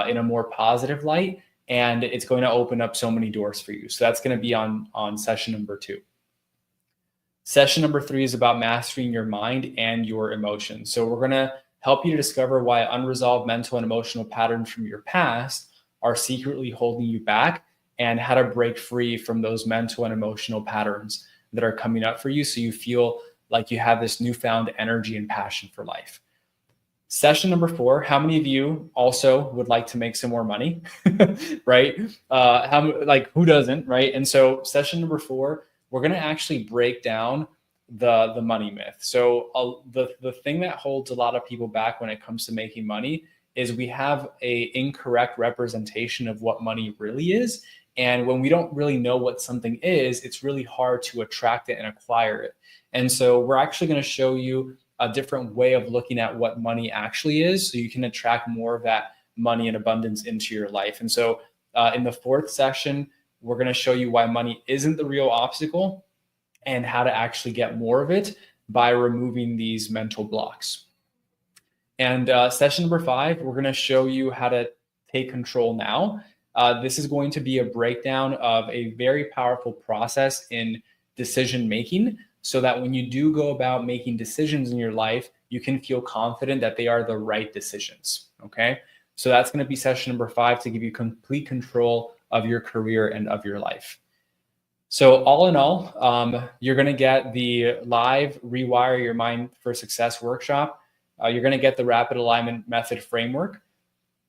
in a more positive light. And it's going to open up so many doors for you. So that's going to be on session number 2. Session number 3 is about mastering your mind and your emotions. So we're going to help you to discover why unresolved mental and emotional patterns from your past are secretly holding you back and how to break free from those mental and emotional patterns that are coming up for you so you feel like you have this newfound energy and passion for life. Session number 4, how many of you also would like to make some more money, right? Who doesn't, right? And so session number 4, we're going to actually break down the money myth. So the thing that holds a lot of people back when it comes to making money is we have a incorrect representation of what money really is. And when we don't really know what something is, it's really hard to attract it and acquire it. And so we're actually going to show you a different way of looking at what money actually is so you can attract more of that money and abundance into your life. And so in the 4th session, we're going to show you why money isn't the real obstacle and how to actually get more of it by removing these mental blocks. And session number 5, we're going to show you how to take control now. This is going to be a breakdown of a very powerful process in decision making so that when you do go about making decisions in your life, you can feel confident that they are the right decisions. Okay. So that's going to be session number 5 to give you complete control of your career and of your life. So all in all, you're going to get the live Rewire Your Mind for Success workshop. You're going to get the rapid alignment method framework.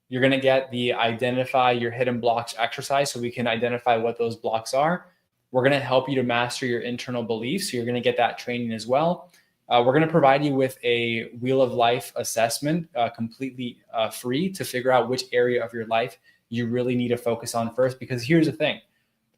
You're going to get the identify your hidden blocks exercise so we can identify what those blocks are. We're going to help you to master your internal beliefs. So you're going to get that training as well. We're going to provide you with a Wheel of Life assessment, completely free to figure out which area of your life you really need to focus on first. Because here's the thing.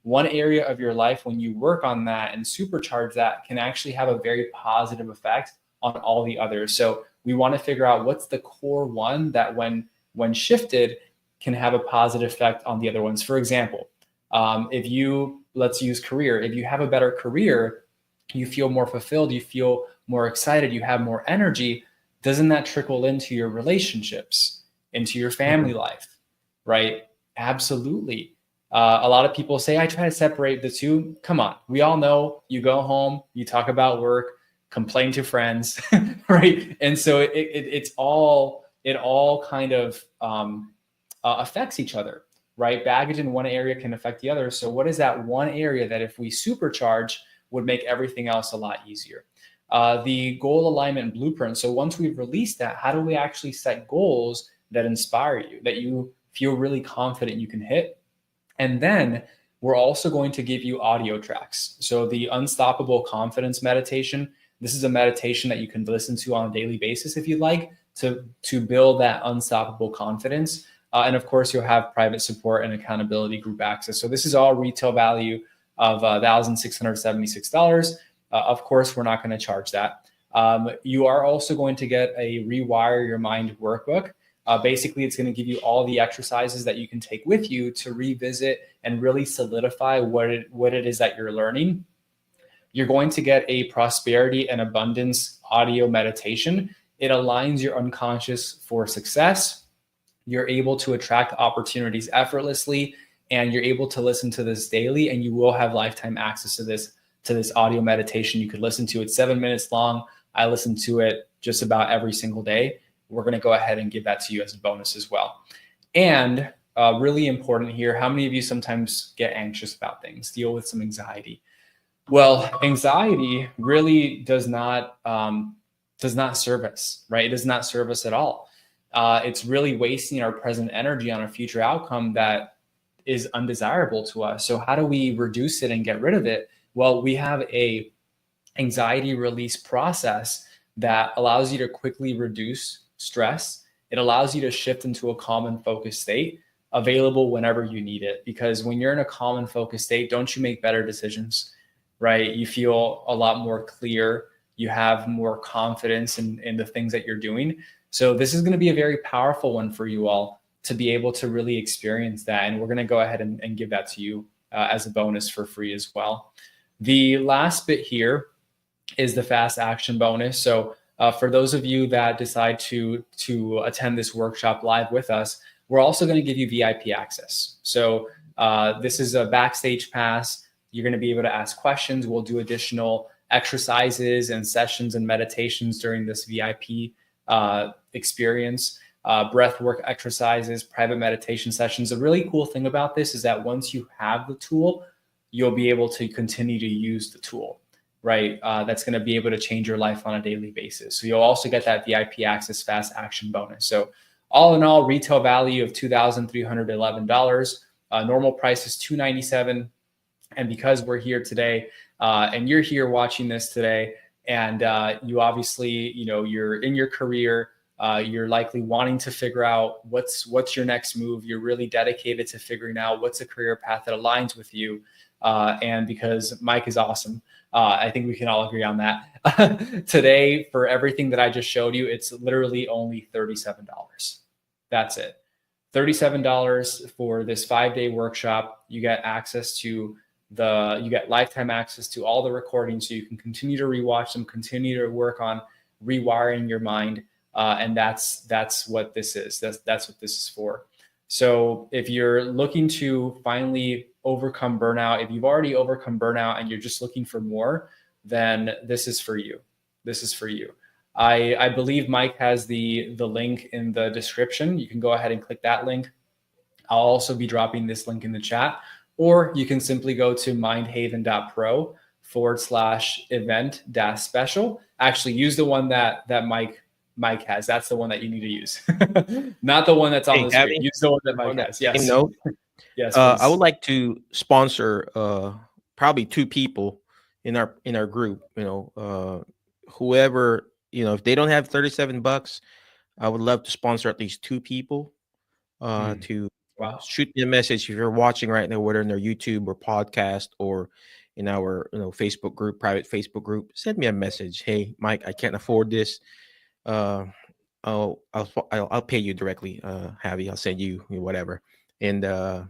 One area of your life, when you work on that and supercharge that, can actually have a very positive effect on all the others. So we want to figure out what's the core one that when shifted can have a positive effect on the other ones. For example, let's use career. If you have a better career, you feel more fulfilled, you feel more excited, you have more energy. Doesn't that trickle into your relationships, into your family life, right? Absolutely. A lot of people say, I try to separate the two. Come on. We all know you go home, you talk about work, complain to friends, right? And so it all kind of affects each other, right? Baggage in one area can affect the other. So what is that one area that if we supercharge would make everything else a lot easier? The goal alignment blueprint. So once we've released that, how do we actually set goals that inspire you, that you feel really confident you can hit? And then we're also going to give you audio tracks. So the Unstoppable Confidence Meditation, this is a meditation that you can listen to on a daily basis if you'd like to build that unstoppable confidence. And of course, you'll have private support and accountability group access. So this is all retail value of $1,676. Of course, we're not going to charge that. You are also going to get a Rewire Your Mind workbook. Basically, it's going to give you all the exercises that you can take with you to revisit and really solidify what it is that you're learning. You're going to get a prosperity and abundance audio meditation. It aligns your unconscious for success. You're able to attract opportunities effortlessly, and you're able to listen to this daily, and you will have lifetime access to this audio meditation. You could listen to it 7 minutes long. I listen to it just about every single day. We're going to go ahead and give that to you as a bonus as well. And really important here, how many of you sometimes get anxious about things, deal with some anxiety? Well, anxiety really does not serve us, right? It does not serve us at all. It's really wasting our present energy on a future outcome that is undesirable to us. So how do we reduce it and get rid of it? Well, we have a anxiety release process that allows you to quickly reduce stress. It allows you to shift into a calm and focused state, available whenever you need it. Because when you're in a calm and focused state, don't you make better decisions, right? You feel a lot more clear. You have more confidence in the things that you're doing. So this is going to be a very powerful one for you all to be able to really experience that. And we're going to go ahead and give that to you as a bonus for free as well. The last bit here is the fast action bonus. So for those of you that decide to attend this workshop live with us, we're also going to give you VIP access. So this is a backstage pass. You're going to be able to ask questions. We'll do additional exercises and sessions and meditations during this VIP experience, breath work exercises, private meditation sessions. The really cool thing about this is that once you have the tool, you'll be able to continue to use the tool, right? That's going to be able to change your life on a daily basis. So you'll also get that VIP access fast action bonus. So all in all, retail value of $2,311. Normal price is $297. And because we're here today, and you're here watching this today, and you obviously, you're in your career, you're likely wanting to figure out what's your next move. You're really dedicated to figuring out what's a career path that aligns with you. And because Mike is awesome, I think we can all agree on that. Today, for everything that I just showed you, it's literally only $37. That's it. $37 for this 5-day workshop. You get access to you get lifetime access to all the recordings, so you can continue to rewatch them, continue to work on rewiring your mind. And that's what this is. That's what this is for. So if you're looking to finally overcome burnout, if you've already overcome burnout and you're just looking for more, then this is for you. This is for you. I believe Mike has the link in the description. You can go ahead and click that link. I'll also be dropping this link in the chat, or you can simply go to mindhaven.pro/event-special. Actually, use the one that Mike has. That's the one that you need to use. Not the one that's on the screen. Use the one that Mike has. Yes. Note. Yes. I would like to sponsor probably 2 people in our group. Whoever, if they don't have $37, I would love to sponsor at least 2 people to shoot me a message if you're watching right now, whether in their YouTube or podcast or in our Facebook group, private Facebook group. Send me a message. Hey, Mike, I can't afford this. I'll pay you directly, Javi. I'll send you whatever, and I'll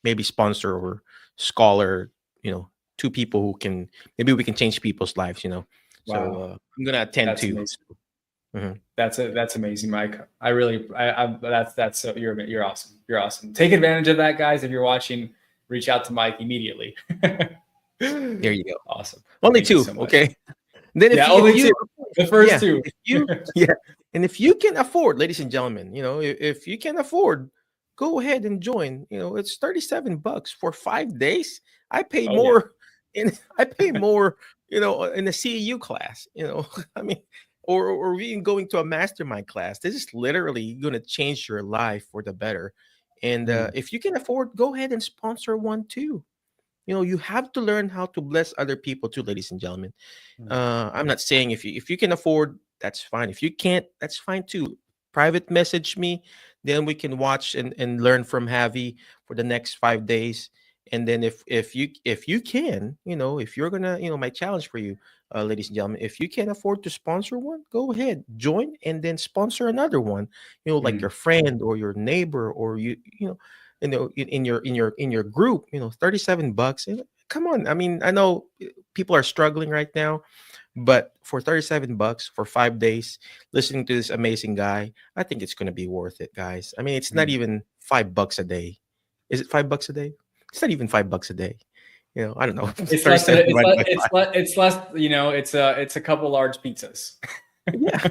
maybe sponsor or scholar 2 people who can, maybe we can change people's lives. Wow. So I'm gonna attend to. Mm-hmm. That's amazing, Mike. That's so you're awesome. You're awesome. Take advantage of that, guys. If you're watching, reach out to Mike immediately. There you go. Awesome. Only 2, so okay. Then only 2. The first 2. And if you can afford, ladies and gentlemen, if you can afford, go ahead and join. It's $37 for 5 days. I pay more, in the CEU class. I mean, or even going to a mastermind class. This is literally going to change your life for the better. And if you can afford, go ahead and sponsor one too. You have to learn how to bless other people too, ladies and gentlemen. I'm not saying if you can afford, that's fine. If you can't, that's fine too. Private message me, then we can watch and learn from Javi for the next 5 days. And then if you can, if you're gonna, my challenge for you, ladies and gentlemen. If you can afford to sponsor one, go ahead, join, and then sponsor another one. Like Mm. your friend or your neighbor, or in your group. $37. Come on, I mean, I know people are struggling right now, but for $37 for 5 days, listening to this amazing guy, I think it's gonna be worth it, guys. I mean, it's not Mm. even $5 a day. Is it $5 a day? It's not even $5 a day. I don't know. It's less than 37 divided by it's 5. it's less. It's a couple large pizzas.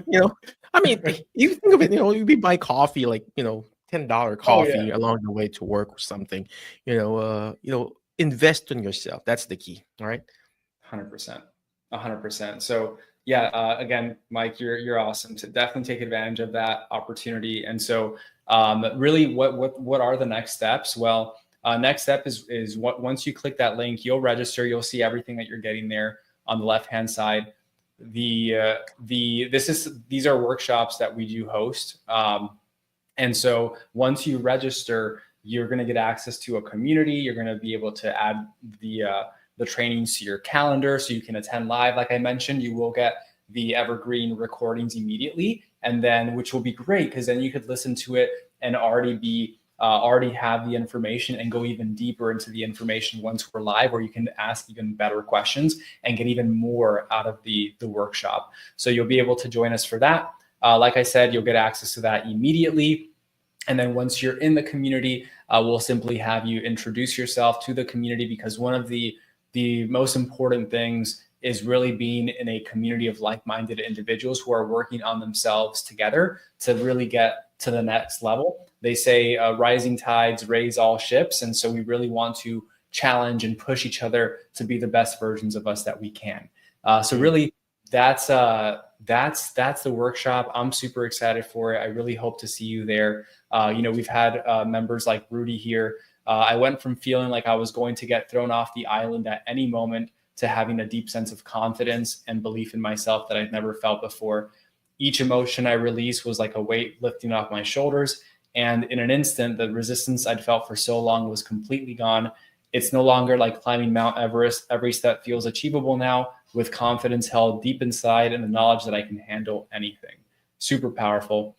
Yeah, I mean, you think of it, you buy coffee, like, $10 Oh yeah, coffee along the way to work or something. Invest in yourself. That's the key. All right. 100%, 100%. So yeah, again, Mike, you're awesome. To definitely take advantage of that opportunity. And so, really, what are the next steps? Well, next step is once you click that link, you'll register. You'll see everything that you're getting there on the left hand side. These are workshops that we do host. And so once you register, you're going to get access to a community. You're going to be able to add the trainings to your calendar so you can attend live. Like I mentioned, you will get the evergreen recordings immediately, and then which will be great because then you could listen to it and already have the information and go even deeper into the information once we're live, where you can ask even better questions and get even more out of the workshop. So you'll be able to join us for that. Like I said, you'll get access to that immediately. And then once you're in the community, we'll simply have you introduce yourself to the community, because one of the most important things is really being in a community of like-minded individuals who are working on themselves together to really get to the next level. They say rising tides raise all ships. And so we really want to challenge and push each other to be the best versions of us that we can. So really, that's the workshop. I'm super excited for it. I really hope to see you there. We've had members like Rudy here. I went from feeling like I was going to get thrown off the island at any moment to having a deep sense of confidence and belief in myself that I'd never felt before. Each emotion I released was like a weight lifting off my shoulders. And in an instant, the resistance I'd felt for so long was completely gone. It's no longer like climbing Mount Everest. Every step feels achievable now, with confidence held deep inside and the knowledge that I can handle anything. Super powerful.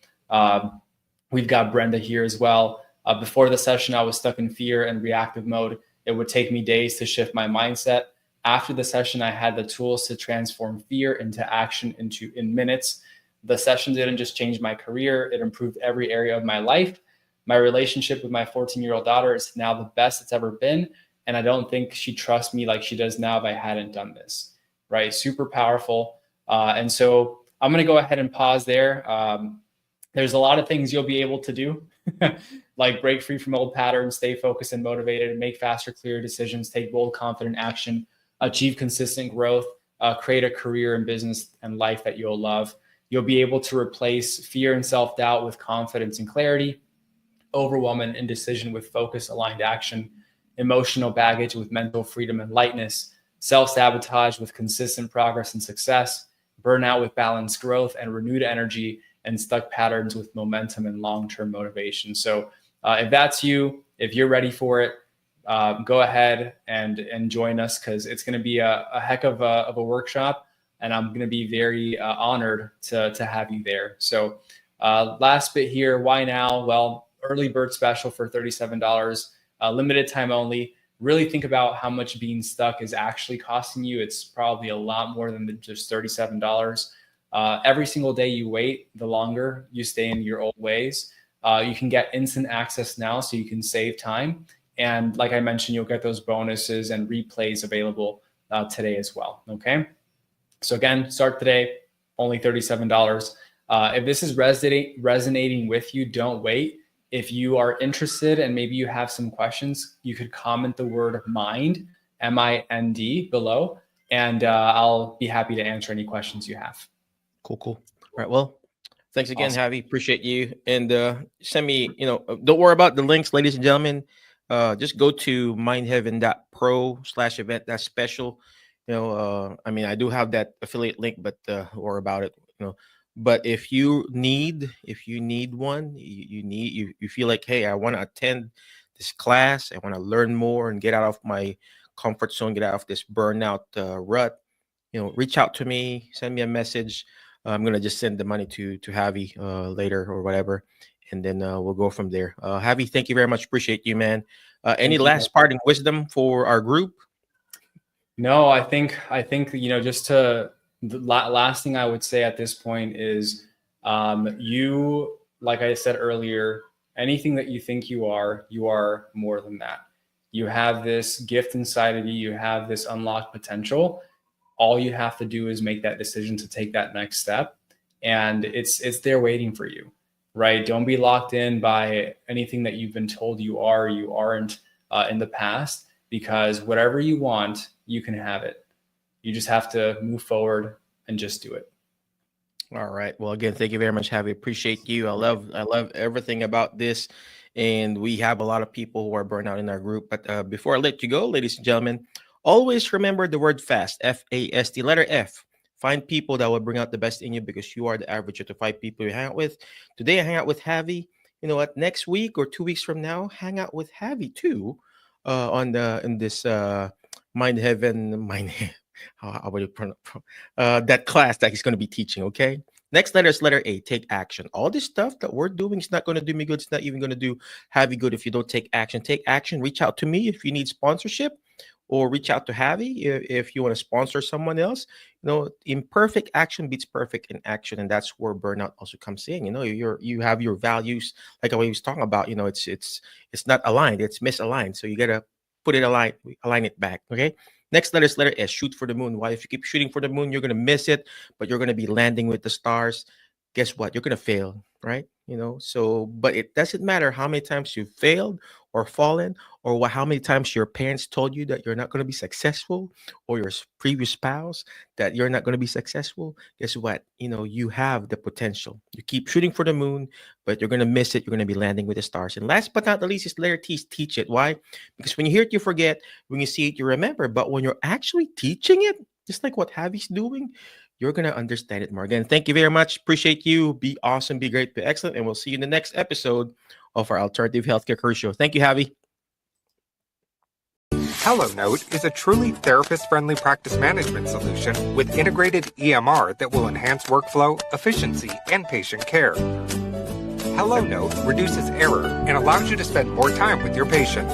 We've got Brenda here as well. Before the session, I was stuck in fear and reactive mode. It would take me days to shift my mindset. After the session, I had the tools to transform fear into action in minutes. The session didn't just change my career, it improved every area of my life. My relationship with my 14-year-old daughter is now the best it's ever been. And I don't think she'd trust me like she does now if I hadn't done this, right? Super powerful. And so I'm going to go ahead and pause there. There's a lot of things you'll be able to do, like break free from old patterns, stay focused and motivated, make faster, clearer decisions, take bold, confident action, achieve consistent growth, create a career in business and life that you'll love. You'll be able to replace fear and self-doubt with confidence and clarity, overwhelm and indecision with focus, aligned action, emotional baggage with mental freedom and lightness, self-sabotage with consistent progress and success, burnout with balanced growth and renewed energy, and stuck patterns with momentum and long-term motivation. So if that's you, if you're ready for it, go ahead and join us, because it's going to be a heck of a workshop. And I'm going to be very honored to have you there. So last bit here, why now? Well, early bird special for $37, limited time only. Really think about how much being stuck is actually costing you. It's probably a lot more than just $37. Every single day you wait, the longer you stay in your old ways. You can get instant access now, so you can save time. And like I mentioned, you'll get those bonuses and replays available today as well. Okay. So again, start today, only $37. If this is resonating with you, don't wait. If you are interested and maybe you have some questions, you could comment the word mind, M-I-N-D, below, and I'll be happy to answer any questions you have. Cool. All right. Well, thanks again, Awesome. Javi. Appreciate you. And send me, don't worry about the links, ladies and gentlemen. Just go to mindheaven.pro/event. That's special. I mean, I do have that affiliate link, but don't worry about it. But if you need one, you feel like, hey, I want to attend this class, I want to learn more and get out of my comfort zone, get out of this burnout rut. reach out to me, send me a message. I'm gonna just send the money to Javi later or whatever, and then we'll go from there. Javi, thank you very much. Appreciate you, man. Any Thank you. last parting wisdom for our group? No, I think just to the last thing I would say at this point is, you, like I said earlier, anything that you think you are more than that. You have this gift inside of you. You have this unlocked potential. All you have to do is make that decision to take that next step, and it's there waiting for you, right? Don't be locked in by anything that you've been told you are or you aren't in the past, because whatever you want, you can have it. You just have to move forward and just do it. All right. Well, again, thank you very much, Javi. Appreciate you. I love everything about this, and we have a lot of people who are burnt out in our group. But before I let you go, ladies and gentlemen, always remember the word fast. FAST. Letter F. Find people that will bring out the best in you, because you are the average of the 5 people you hang out with. Today, I hang out with Javi. You know what? Next week or 2 weeks from now, hang out with Javi too. In this Mind Heaven how would you pronounce that class that he's going to be teaching. Okay. Next letter is letter A. Take action. All this stuff that we're doing is not going to do me good. It's not even going to do Javi good if you don't take action. Take action. Reach out to me if you need sponsorship, or reach out to Javi if you want to sponsor someone else. Imperfect action beats perfect in action, and that's where burnout also comes in. You have your values, like what he was talking about. It's not aligned. It's misaligned. So you gotta put it align it back. Okay. Next letter is letter S. Shoot for the moon. Why? If you keep shooting for the moon, you're gonna miss it, but you're gonna be landing with the stars. Guess what? You're gonna fail, right? But it doesn't matter how many times you've failed or fallen, or how many times your parents told you that you're not going to be successful, or your previous spouse that you're not going to be successful. Guess what? You have the potential. You keep shooting for the moon, but you're going to miss it. You're going to be landing with the stars. And last but not the least is letter T. Teach it. Why? Because when you hear it, you forget. When you see it, you remember. But when you're actually teaching it, just like what Javi's doing, you're going to understand it more. Again, thank you very much. Appreciate you. Be awesome, be great, be excellent. And we'll see you in the next episode of our Alternative Healthcare Career Show. Thank you, Javi. HelloNote is a truly therapist-friendly practice management solution with integrated EMR that will enhance workflow, efficiency, and patient care. HelloNote reduces error and allows you to spend more time with your patients.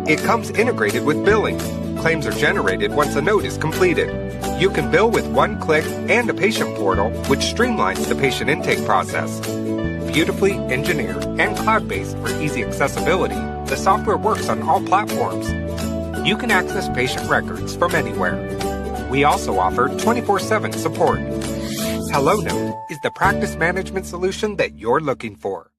It comes integrated with billing. Claims are generated once a note is completed. You can bill with one click and a patient portal, which streamlines the patient intake process. Beautifully engineered and cloud-based for easy accessibility, the software works on all platforms. You can access patient records from anywhere. We also offer 24/7 support. HelloNote is the practice management solution that you're looking for.